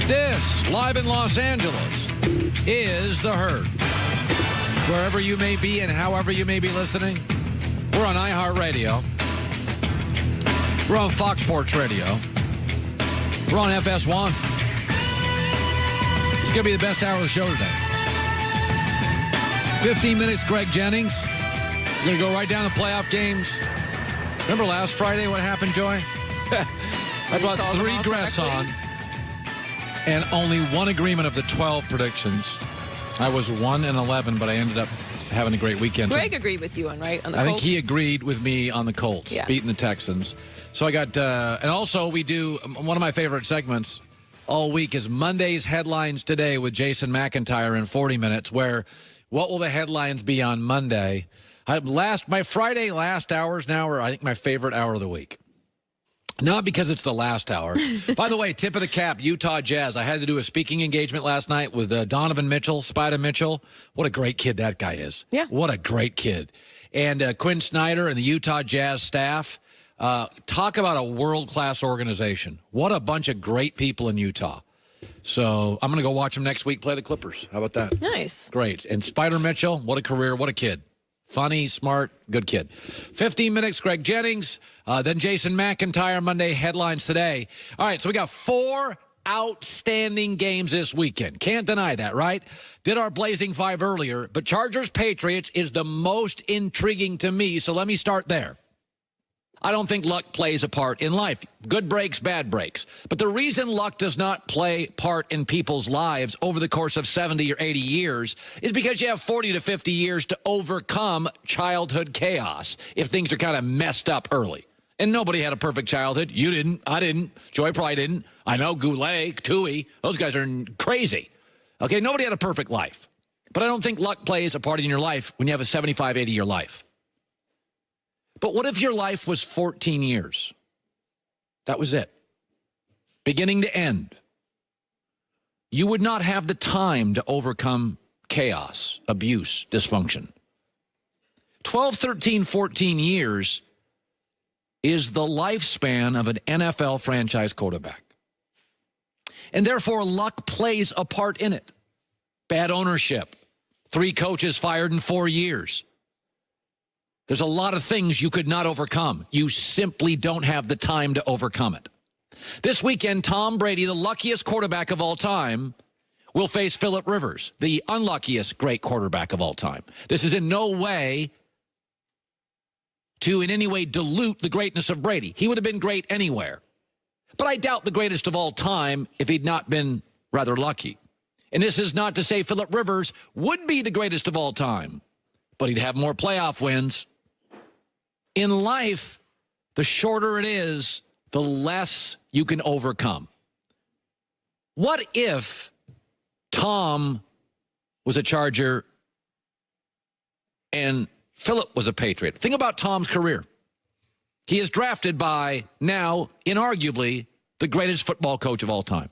This, live in Los Angeles, is The Herd. Wherever you may be and however you may be listening, we're on iHeartRadio. We're on Fox Sports Radio. We're on FS1. It's going to be the best hour of the show today. 15 minutes, Greg Jennings. We're going to go right down the playoff games. Remember last Friday what happened, Joy? I brought 3 guests on and only one agreement of the 12 predictions. I was 1-11, but I ended up having a great weekend. Greg agreed with you on the Colts. I think he agreed with me on the Colts, beating the Texans. So I got, and also we do, one of my favorite segments all week is Monday's Headlines Today with Jason McIntyre in 40 minutes, where what will the headlines be on Monday? My Friday last hours now are, I think, my favorite hour of the week. Not because it's the last hour. By the way, tip of the cap, Utah Jazz. I had to do a speaking engagement last night with Donovan Mitchell, Spider Mitchell. What a great kid that guy is. Yeah. What a great kid. And Quinn Snyder and the Utah Jazz staff. Talk about a world-class organization. What a bunch of great people in Utah. So I'm going to go watch them next week play the Clippers. How about that? Nice. Great. And Spider Mitchell, what a career, what a kid. Funny, smart, good kid. 15 minutes, Greg Jennings. Then Jason McIntyre, Monday Headlines Today. All right, so we got 4 outstanding games this weekend. Can't deny that, right? Did our Blazing 5 earlier, but Chargers-Patriots is the most intriguing to me, so let me start there. I don't think luck plays a part in life. Good breaks, bad breaks. But the reason luck does not play part in people's lives over the course of 70 or 80 years is because you have 40 to 50 years to overcome childhood chaos if things are kind of messed up early. And nobody had a perfect childhood. You didn't. I didn't. Joy probably didn't. I know Goulet, Tui. Those guys are crazy. Okay, nobody had a perfect life. But I don't think luck plays a part in your life when you have a 75, 80-year life. But what if your life was 14 years? That was it. Beginning to end. You would not have the time to overcome chaos, abuse, dysfunction. 12, 13, 14 years is the lifespan of an NFL franchise quarterback. And therefore, luck plays a part in it. Bad ownership. 3 coaches fired in 4 years. There's a lot of things you could not overcome. You simply don't have the time to overcome it. This weekend, Tom Brady, the luckiest quarterback of all time, will face Philip Rivers, the unluckiest great quarterback of all time. This is in no way to in any way dilute the greatness of Brady. He would have been great anywhere. But I doubt the greatest of all time if he'd not been rather lucky. And this is not to say Philip Rivers would be the greatest of all time, but he'd have more playoff wins. In life, the shorter it is, the less you can overcome. What if Tom was a Charger and Philip was a Patriot? Think about Tom's career. He is drafted by now, inarguably, the greatest football coach of all time.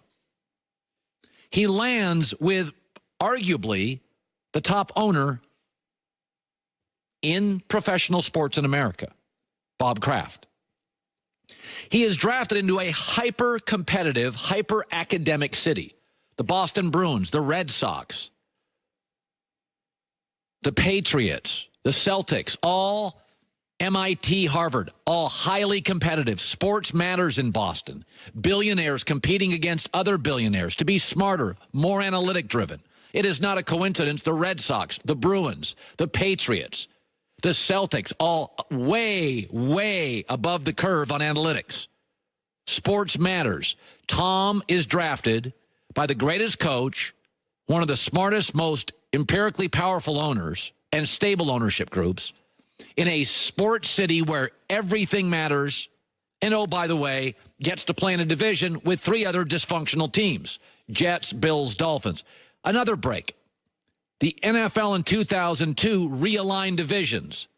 He lands with arguably the top owner in professional sports in America, Bob Kraft. He is drafted into a hyper-competitive, hyper-academic city. The Boston Bruins, the Red Sox, the Patriots, the Celtics, all MIT, Harvard, all highly competitive. Sports matters in Boston. Billionaires competing against other billionaires to be smarter, more analytic-driven. It is not a coincidence the Red Sox, the Bruins, the Patriots, the Celtics, all way, way above the curve on analytics. Sports matters. Tom is drafted by the greatest coach, one of the smartest, most empirically powerful owners and stable ownership groups in a sports city where everything matters. And, oh, by the way, gets to play in a division with 3 other dysfunctional teams, Jets, Bills, Dolphins. Another break. The NFL in 2002 realigned divisions.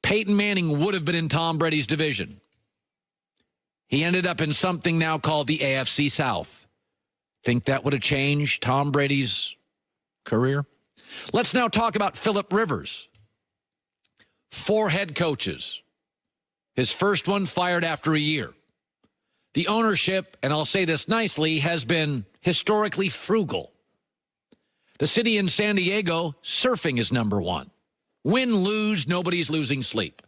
Peyton Manning would have been in Tom Brady's division. He ended up in something now called the AFC South. Think that would have changed Tom Brady's career? Let's now talk about Philip Rivers. 4 head coaches. His first one fired after a year. The ownership, and I'll say this nicely, has been historically frugal. The city in San Diego, surfing is number one. Win, lose, nobody's losing sleep.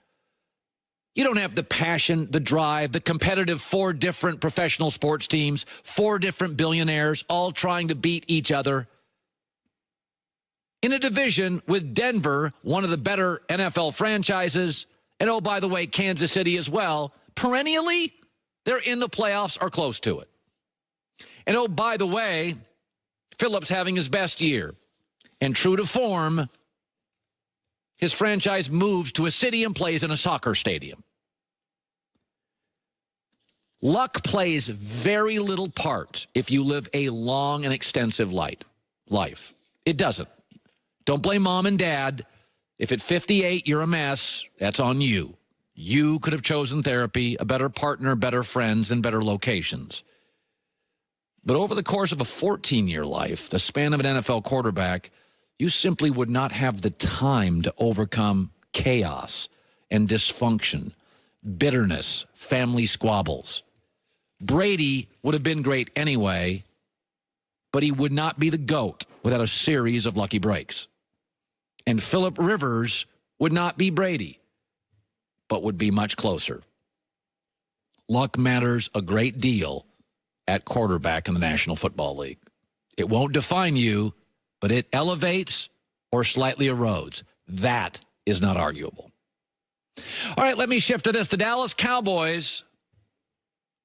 You don't have the passion, the drive, the competitive 4 different professional sports teams, 4 different billionaires, all trying to beat each other. In a division with Denver, one of the better NFL franchises, and oh, by the way, Kansas City as well, perennially, they're in the playoffs or close to it. And oh, by the way, Phillips having his best year. And true to form, his franchise moves to a city and plays in a soccer stadium. Luck plays very little part if you live a long and extensive life. It doesn't. Don't blame mom and dad. If at 58 you're a mess, that's on you. You could have chosen therapy, a better partner, better friends, and better locations. But over the course of a 14-year life, the span of an NFL quarterback, you simply would not have the time to overcome chaos and dysfunction, bitterness, family squabbles. Brady would have been great anyway, but he would not be the GOAT without a series of lucky breaks. And Phillip Rivers would not be Brady, but would be much closer. Luck matters a great deal at quarterback in the National Football League. It won't define you, but it elevates or slightly erodes. That is not arguable. All right, let me shift to this. The Dallas Cowboys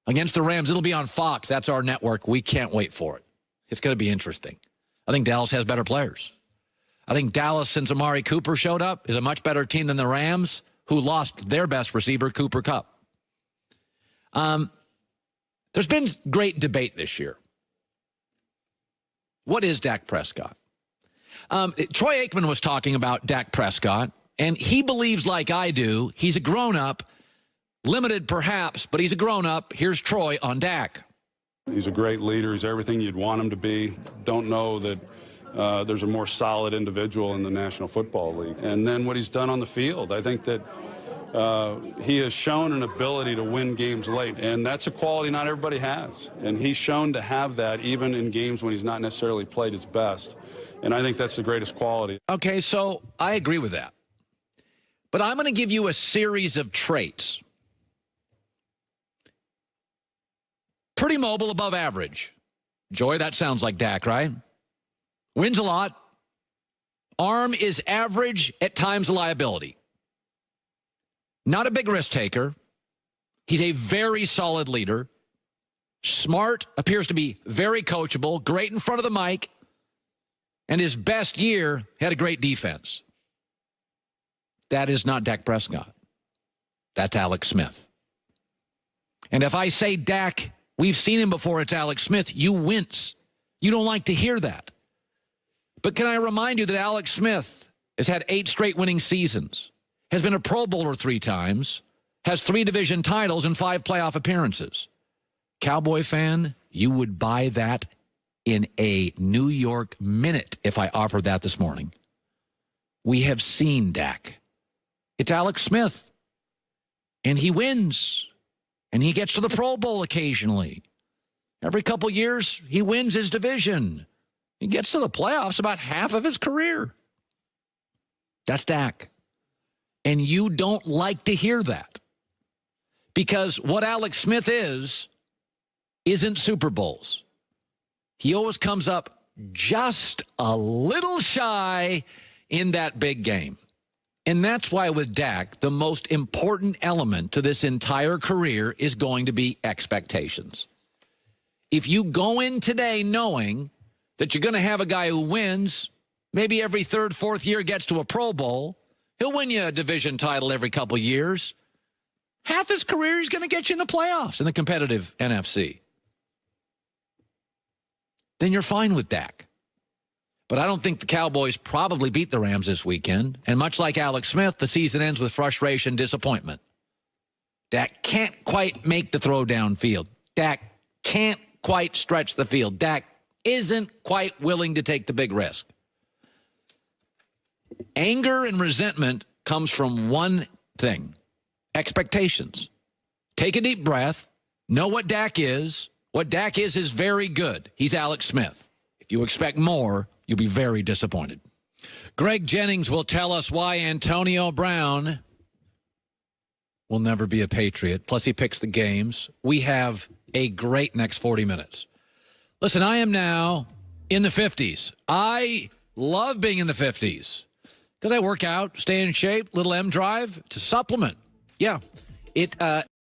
against the Rams. It'll be on Fox. That's our network. We can't wait for it. It's going to be interesting. I think Dallas has better players. I think Dallas, since Amari Cooper showed up, is a much better team than the Rams, who lost their best receiver, Cooper Kupp. There's been great debate this year. What is Dak Prescott? Troy Aikman was talking about Dak Prescott, and he believes, like I do, he's a grown-up, limited perhaps, but he's a grown-up. Here's Troy on Dak. He's a great leader. He's everything you'd want him to be. Don't know that there's a more solid individual in the National Football League. And then what he's done on the field, I think that he has shown an ability to win games late, and that's a quality not everybody has. And he's shown to have that even in games when he's not necessarily played his best. And I think that's the greatest quality. Okay, so I agree with that. But I'm going to give you a series of traits. Pretty mobile, above average. Joy, that sounds like Dak, right? Wins a lot. Arm is average, at times a liability. Not a big risk taker. He's a very solid leader. Smart, appears to be very coachable, great in front of the mic. And his best year had a great defense. That is not Dak Prescott. That's Alex Smith. And if I say Dak, we've seen him before, it's Alex Smith, you wince. You don't like to hear that. But can I remind you that Alex Smith has had 8 straight winning seasons, has been a Pro Bowler 3 times, has 3 division titles and 5 playoff appearances. Cowboy fan, you would buy that in a New York minute if I offered that this morning. We have seen Dak. It's Alex Smith. And he wins. And he gets to the Pro Bowl occasionally. Every couple years, he wins his division. He gets to the playoffs about half of his career. That's Dak. And you don't like to hear that. Because what Alex Smith isn't Super Bowls. He always comes up just a little shy in that big game. And that's why with Dak, the most important element to this entire career is going to be expectations. If you go in today knowing that you're going to have a guy who wins, maybe every 3rd, 4th year gets to a Pro Bowl, he'll win you a division title every couple years. Half his career, he's going to get you in the playoffs in the competitive NFC. Then you're fine with Dak. But I don't think the Cowboys probably beat the Rams this weekend. And much like Alex Smith, the season ends with frustration, disappointment. Dak can't quite make the throw downfield. Dak can't quite stretch the field. Dak isn't quite willing to take the big risk. Anger and resentment comes from one thing: expectations. Take a deep breath. know what Dak is. What Dak is very good. He's Alex Smith. If you expect more, you'll be very disappointed. Greg Jennings will tell us why Antonio Brown will never be a Patriot. Plus, he picks the games. We have a great next 40 minutes. Listen, I am now in the 50s. I love being in the 50s because I work out, stay in shape, little M drive to supplement. Yeah, it